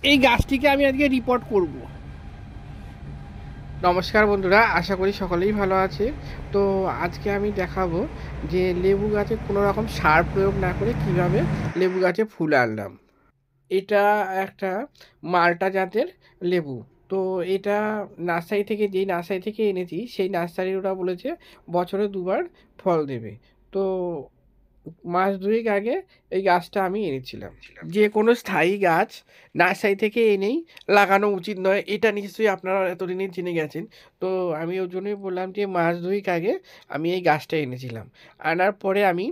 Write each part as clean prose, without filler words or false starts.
এই গাছটিকে আমি আজকে রিপোর্ট করব। নমস্কার বন্ধুরা, আশা করি সকলেই ভালো আছে। তো আজকে আমি দেখাবো যে লেবু গাছে কোনো রকম সার প্রয়োগ না করে কিভাবে লেবু গাছে ফুল আনলাম। এটা একটা মাল্টা জাতের লেবু। তো এটা যেই নার্সারি থেকে এনেছি সেই নার্সারির ওরা বলেছে বছরে দুবার ফল দেবে। তো মাস দুয়েক আগে এই গাছটা আমি এনেছিলাম। যে কোনো স্থায়ী গাছ নার্সারি থেকে এনেই লাগানো উচিত নয়, এটা নিশ্চয়ই আপনারা এতদিনে জেনে গেছেন। তো আমি ওই জন্যই বললাম যে মাস দুয়েক আগে আমি এই গাছটা এনেছিলাম। আনার পরে আমি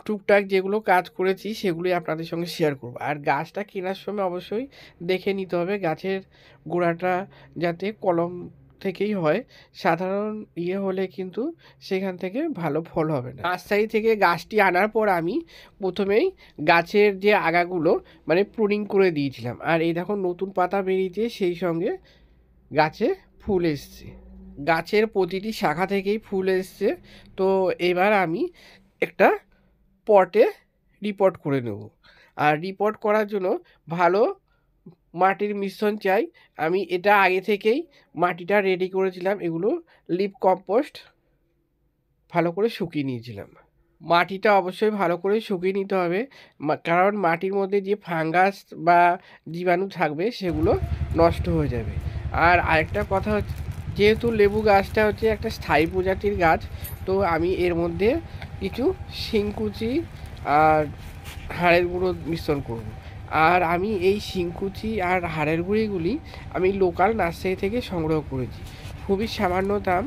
টুকটাক যেগুলো কাজ করেছি সেগুলোই আপনাদের সঙ্গে শেয়ার করব। আর গাছটা কেনার সময় অবশ্যই দেখে নিতে হবে গাছের গোড়াটা যাতে কলম থেকেই হয়। সাধারণ হলে কিন্তু সেখান থেকে ভালো ফল হবে না। নার্সারি থেকে গাছটি আনার পর আমি প্রথমেই গাছের যে আগাগুলো মানে প্রুনিং করে দিয়েছিলাম। আর এই দেখুন নতুন পাতা বেরিয়েছে, সেই সঙ্গে গাছে ফুল এসছে। গাছের প্রতিটি শাখা থেকেই ফুল এসছে। তো এবার আমি একটা পটে রিপোর্ট করে নেব। আর রিপোর্ট করার জন্য ভালো মাটির মিশ্রণ চাই। আমি এটা আগে থেকেই মাটিটা রেডি করেছিলাম, এগুলো লিপ কম্পোস্ট ভালো করে শুকিয়ে নিয়েছিলাম। মাটিটা অবশ্যই ভালো করে শুকিয়ে নিতে হবে, কারণ মাটির মধ্যে যে ফাঙ্গাস বা জীবাণু থাকবে সেগুলো নষ্ট হয়ে যাবে। আর আরেকটা কথা হচ্ছে, যেহেতু লেবু গাছটা হচ্ছে একটা স্থায়ী প্রজাতির গাছ, তো আমি এর মধ্যে কিছু শিংকুচি আর হাড়ের গুঁড়ো মিশ্রণ করব। আর আমি এই শিংকুচি আর হাড়ের গুঁড়িগুলি আমি লোকাল নার্সারি থেকে সংগ্রহ করেছি, খুবই সামান্য দাম।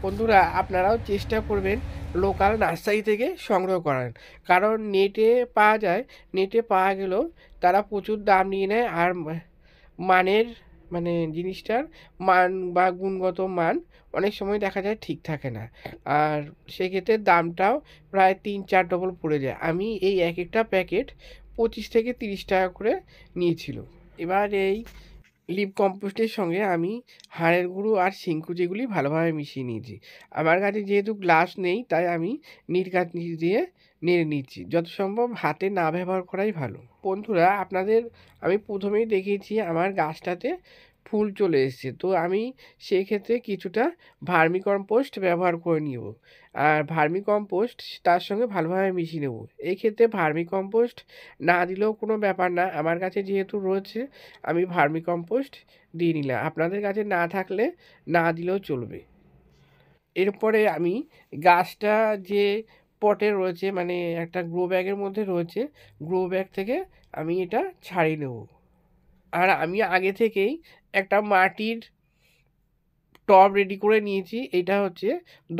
বন্ধুরা, আপনারাও চেষ্টা করবেন লোকাল নার্সারি থেকে সংগ্রহ করার, কারণ নেটে পাওয়া গেলেও তারা প্রচুর দাম নিয়ে নেয়। আর মানের জিনিসটার মান বা গুণগত মান অনেক সময় দেখা যায় ঠিক থাকে না। আর সেক্ষেত্রে দামটাও প্রায় 3-4 ডবল পড়ে যায়। আমি এই এক একটা প্যাকেট 25 থেকে 30 টাকা করে নিয়েছিল। এবার এই লিপ কম্পোস্টের সঙ্গে আমি হাড়ের গুঁড়ো আর শিংকুচিগুলি ভালোভাবে মিশিয়ে নিয়েছি। আমার কাছে যেহেতু গ্লাস নেই, তাই আমি নির্গাত দিয়ে নেড়ে নিচ্ছি। যত সম্ভব হাতে না ব্যবহার করাই ভালো। বন্ধুরা, আপনাদের আমি প্রথমেই দেখিয়েছি আমার গাছটাতে ফুল চলে এসেছে। তো আমি সেই ক্ষেত্রে কিছুটা ভার্মি কম্পোস্ট ব্যবহার করে নিব। আর ভার্মি কম্পোস্ট তার সঙ্গে ভালোভাবে মিশিয়ে নেব। এই ক্ষেত্রে ভার্মি কম্পোস্ট না দিলেও কোনো ব্যাপার না, আমার কাছে যেহেতু রয়েছে আমি ভার্মি কম্পোস্ট দিয়ে নিলাম। আপনাদের কাছে না থাকলে না দিলেও চলবে। এরপরে আমি গাছটা যে পটে রয়েছে, একটা গ্রো ব্যাগের মধ্যে রয়েছে, গ্রো ব্যাগ থেকে আমি এটা ছাড়িয়ে নেব। আর আমি আগে থেকেই একটা মাটির টব রেডি করে নিয়েছি। এটা হচ্ছে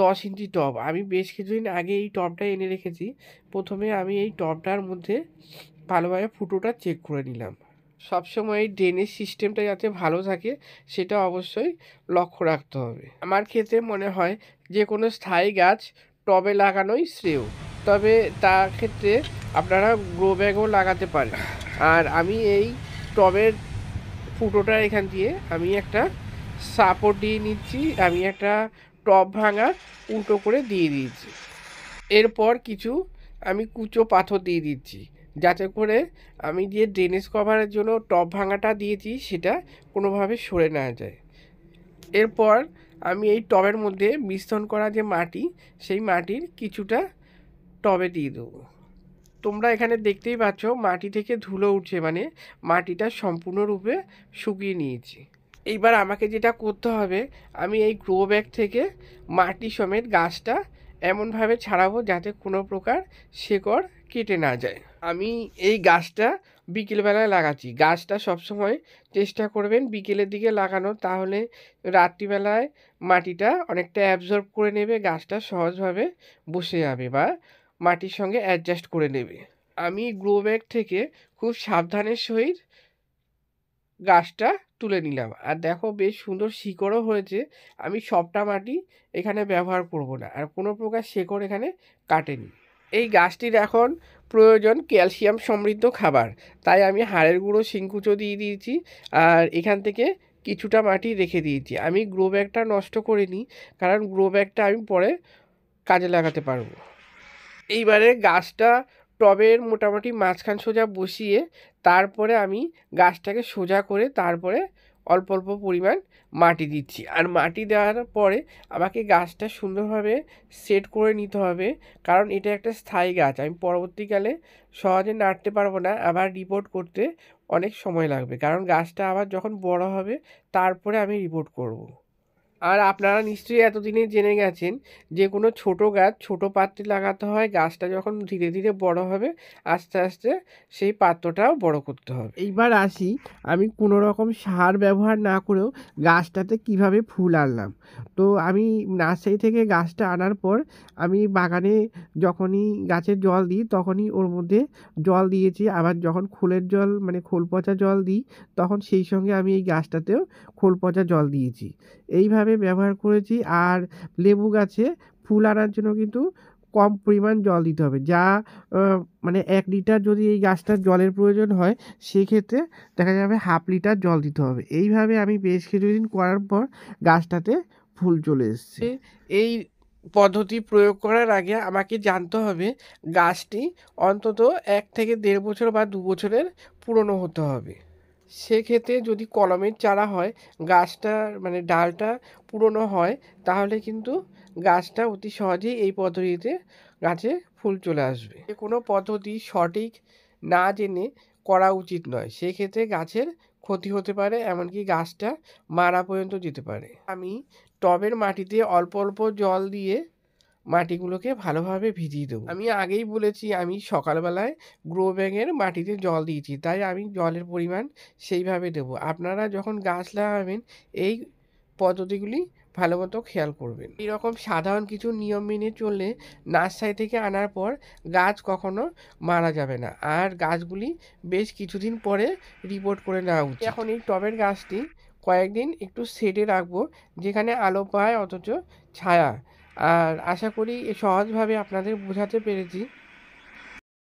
10 ইঞ্চি টব। আমি বেশ কিছুদিন আগে এই টবটা এনে রেখেছি। প্রথমে আমি এই টবটার মধ্যে ভালোভাবে ফুটোটা চেক করে নিলাম। সবসময় এই ড্রেনেজ সিস্টেমটা যাতে ভালো থাকে সেটা অবশ্যই লক্ষ্য রাখতে হবে। আমার ক্ষেত্রে মনে হয় যে কোনো স্থায়ী গাছ টবে লাগানোই শ্রেয়, তবে তার ক্ষেত্রে আপনারা গ্রো ব্যাগও লাগাতে পারেন। আর আমি এই টবের ফুটোটা এখান দিয়ে আমি একটা সাপোর্ট দিয়ে নিচ্ছি। আমি একটা টব ভাঙা উল্টো করে দিয়ে দিয়েছি। এরপর কিছু আমি কুচো পাথর দিয়ে দিচ্ছি, যাতে করে আমি যে ড্রেনেজ কভারের জন্য টব ভাঙাটা দিয়েছি সেটা কোনোভাবে সরে না যায়। এরপর আমি এই টবের মধ্যে মিশ্রণ করা যে মাটি, সেই মাটির কিছুটা টবে দিয়ে দেবো। তোমরা এখানে দেখতেই পাচ্ছ মাটি থেকে ধুলো উঠছে, মাটিটা সম্পূর্ণরূপে শুকিয়ে নিয়েছি। এইবার আমাকে যেটা করতে হবে, আমি এই গ্রো ব্যাগ থেকে মাটি সমেত গাছটা এমনভাবে ছাড়াবো যাতে কোনো প্রকার শেকড় কেটে না যায়। আমি এই গাছটা বিকেলবেলায় লাগাচ্ছি। গাছটা সবসময় চেষ্টা করবেন বিকেলের দিকে লাগানো, তাহলে রাত্রিবেলায় মাটিটা অনেকটা অ্যাবজর্ব করে নেবে, গাছটা সহজভাবে বসে যাবে বা মাটির সঙ্গে অ্যাডজাস্ট করে নেবে। আমি গ্রো ব্যাগ থেকে খুব সাবধানের সহিত গাছটা তুলে নিলাম। আর দেখো বেশ সুন্দর শিকড়ও হয়েছে। আমি সবটা মাটি এখানে ব্যবহার করব না, আর কোনো প্রকার শেকড় এখানে কাটেনি। এই গাছটির এখন প্রয়োজন ক্যালসিয়াম সমৃদ্ধ খাবার, তাই আমি হাড়ের গুঁড়ো শিংকুচো দিয়ে দিয়েছি। আর এখান থেকে কিছুটা মাটি রেখে দিয়েছি। আমি গ্রো ব্যাগটা নষ্ট করিনি, কারণ গ্রো ব্যাগটা আমি পরে কাজে লাগাতে পারবো। এইবারে গাছটা টবের মোটামুটি মাঝখান সোজা বসিয়ে তারপরে আমি গাছটাকে সোজা করে তারপরে অল্প অল্প পরিমাণ মাটি দিচ্ছি। আর মাটি দেওয়ার পরে আমাকে গাছটা সুন্দরভাবে সেট করে নিতে হবে, কারণ এটা একটা স্থায়ী গাছ। আমি পরবর্তীকালে সহজে নাড়তে পারবো না, আবার রিপোর্ট করতে অনেক সময় লাগবে, কারণ গাছটা আবার যখন বড় হবে তারপরে আমি রিপোর্ট করব। আর আপনারা নিশ্চয়ই এতদিনে জেনে গেছেন যে কোনো ছোট গাছ ছোট পাত্রে লাগাতে হয়, গাছটা যখন ধীরে ধীরে বড় হবে আস্তে আস্তে সেই পাত্রটাও বড় করতে হবে। এইবার আসি আমি কোনো রকম সার ব্যবহার না করেও গাছটাতে কিভাবে ফুল আনলাম। তো আমি নার্সারি থেকে গাছটা আনার পর আমি বাগানে যখনই গাছের জল দিই তখনই ওর মধ্যে জল দিয়েছি, আবার যখন খোলের জল মানে খোল পচা জল দিই তখন সেই সঙ্গে আমি এই গাছটাতেও খোল পচা জল দিয়েছি। এইভাবে ব্যবহার করেছি। আর লেবু গাছে ফুল আনার জন্য কিন্তু কম পরিমাণ জল দিতে হবে, যা মানে 1 লিটার যদি এই গাছটার জলের প্রয়োজন হয় সেক্ষেত্রে দেখা যাবে 1/2 লিটার জল দিতে হবে। এইভাবে আমি বেশ কিছুদিন করার পর গাছটাতে ফুল চলে এসছে। এই পদ্ধতি প্রয়োগ করার আগে আমাকে জানতে হবে গাছটি অন্তত 1 থেকে 1.5 বছর বা 2 বছরের পুরনো হতে হবে। সেক্ষেত্রে যদি কলমের চারা হয়, গাছটার মানে ডালটা পুরনো হয়, তাহলে কিন্তু গাছটা অতি সহজেই এই পদ্ধতিতে গাছে ফুল চলে আসবে। যে কোনো পদ্ধতি সঠিক না জেনে করা উচিত নয়, সেক্ষেত্রে গাছের ক্ষতি হতে পারে, এমনকি গাছটা মারা পর্যন্ত যেতে পারে। আমি টবের মাটিতে অল্প অল্প জল দিয়ে মাটিগুলোকে ভালোভাবে ভিজিয়ে দেবো। আমি আগেই বলেছি আমি সকালবেলায় গ্রো ব্যাগের মাটিতে জল দিয়েছি, তাই আমি জলের পরিমাণ সেইভাবে দেবো। আপনারা যখন গাছ লাগাবেন এই পদ্ধতিগুলি ভালো মতো খেয়াল করবেন। এইরকম সাধারণ কিছু নিয়ম মেনে চললে নার্সারি থেকে আনার পর গাছ কখনো মারা যাবে না, আর গাছগুলি বেশ কিছুদিন পরে রিপোর্ট করে নেওয়া উচিত। এখন এই টবের গাছটি কয়েকদিন একটু শেডে রাখবো, যেখানে আলো পায় অথচ ছায়া। আর আশা করি সহজভাবে আপনাদের বোঝাতে পেরেছি।